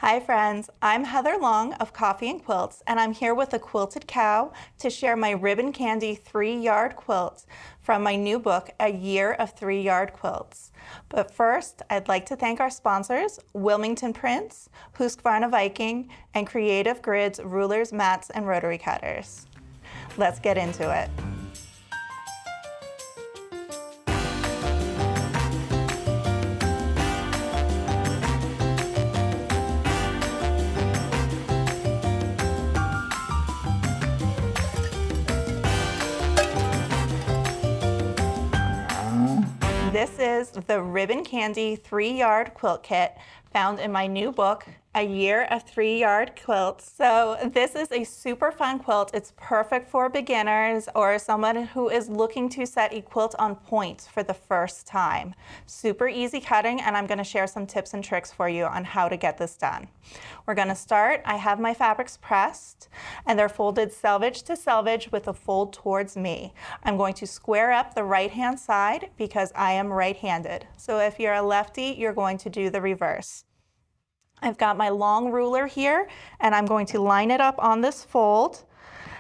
Hi friends, I'm Heather Long of Coffee and Quilts, and I'm here with a quilted cow to share my ribbon candy 3-yard quilt from my new book, A Year of 3-Yard Quilts. But first, I'd like to thank our sponsors, Wilmington Prints, Husqvarna Viking, and Creative Grids Rulers, Mats, and Rotary Cutters. Let's get into it. This is the Ribbon Candy 3-yard quilt kit found in my new book, A Year of 3-Yard Quilts. So this is a super fun quilt. It's perfect for beginners or someone who is looking to set a quilt on point for the first time. Super easy cutting, and I'm going to share some tips and tricks for you on how to get this done. We're going to start. I have my fabrics pressed, and they're folded selvage to selvage with a fold towards me. I'm going to square up the right-hand side because I am right-handed. So if you're a lefty, you're going to do the reverse. I've got my long ruler here, and I'm going to line it up on this fold,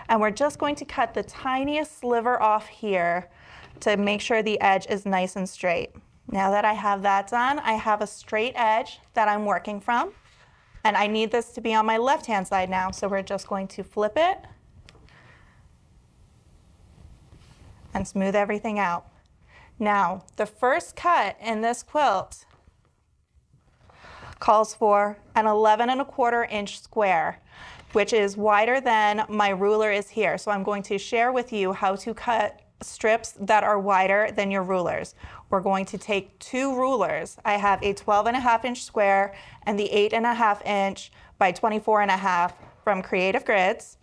and we're just going to cut the tiniest sliver off here to make sure the edge is nice and straight. Now that I have that done, I have a straight edge that I'm working from, and I need this to be on my left-hand side now, so we're just going to flip it and smooth everything out. Now, the first cut in this quilt calls for an 11¼ inch square, which is wider than my ruler is here. So I'm going to share with you how to cut strips that are wider than your rulers. We're going to take 2 rulers. I have a 12½ inch square and the 8½ inch by 24½ from Creative Grids.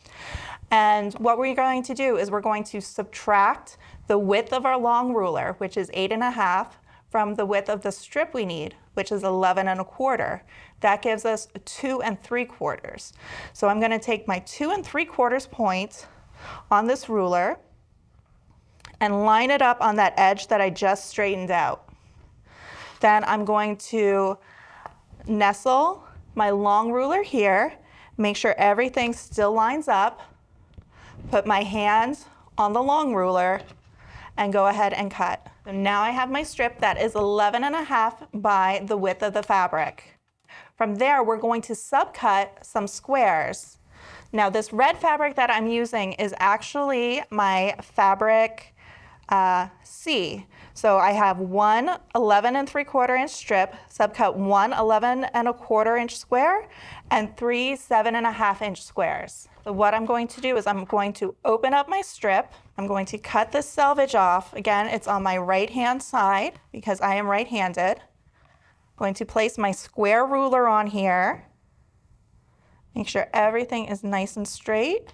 And what we're going to do is we're going to subtract the width of our long ruler, which is 8½, from the width of the strip we need, which is 11¼ That gives us 2¾ So I'm going to take my 2¾ point on this ruler and line it up on that edge that I just straightened out. Then I'm going to nestle my long ruler here, make sure everything still lines up, put my hand on the long ruler, and go ahead and cut. So now I have my strip that is 11½ by the width of the fabric. From there, we're going to subcut some squares. Now this red fabric that I'm using is actually my fabric C. So I have one 11¾ inch strip, subcut one 11¼ inch square, and 3 7½ inch squares. So what I'm going to do is I'm going to open up my strip. I'm going to cut this selvage off. Again, it's on my right-hand side because I am right-handed. I'm going to place my square ruler on here. Make sure everything is nice and straight.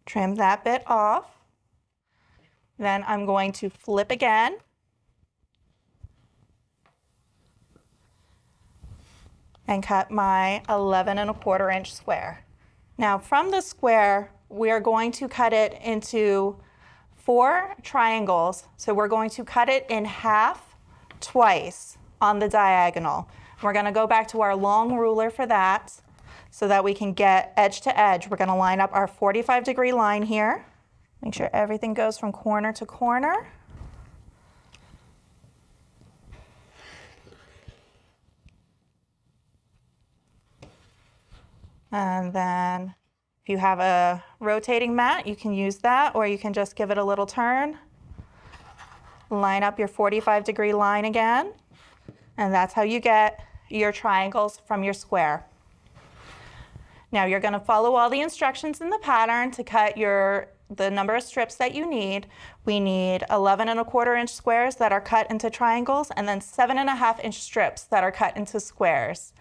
Trim that bit off. Then I'm going to flip again. And cut my 11¼ inch square. Now from the square, we are going to cut it into 4 triangles. So we're going to cut it in half twice on the diagonal. We're going to go back to our long ruler for that so that we can get edge to edge. We're going to line up our 45-degree line here. Make sure everything goes from corner to corner. And then if you have a rotating mat, you can use that, or you can just give it a little turn. Line up your 45-degree line again, and that's how you get your triangles from your square. Now you're going to follow all the instructions in the pattern to cut the number of strips that you need. We need 11¼ inch squares that are cut into triangles, and then 7½ inch strips that are cut into squares.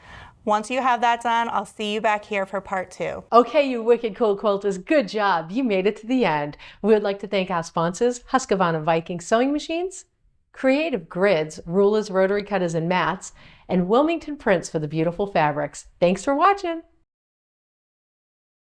Once you have that done, I'll see you back here for part 2. Okay, you wicked cool quilters, good job. You made it to the end. We would like to thank our sponsors, Husqvarna Viking Sewing Machines, Creative Grids, Rulers, Rotary Cutters, and Mats, and Wilmington Prints for the beautiful fabrics. Thanks for watching.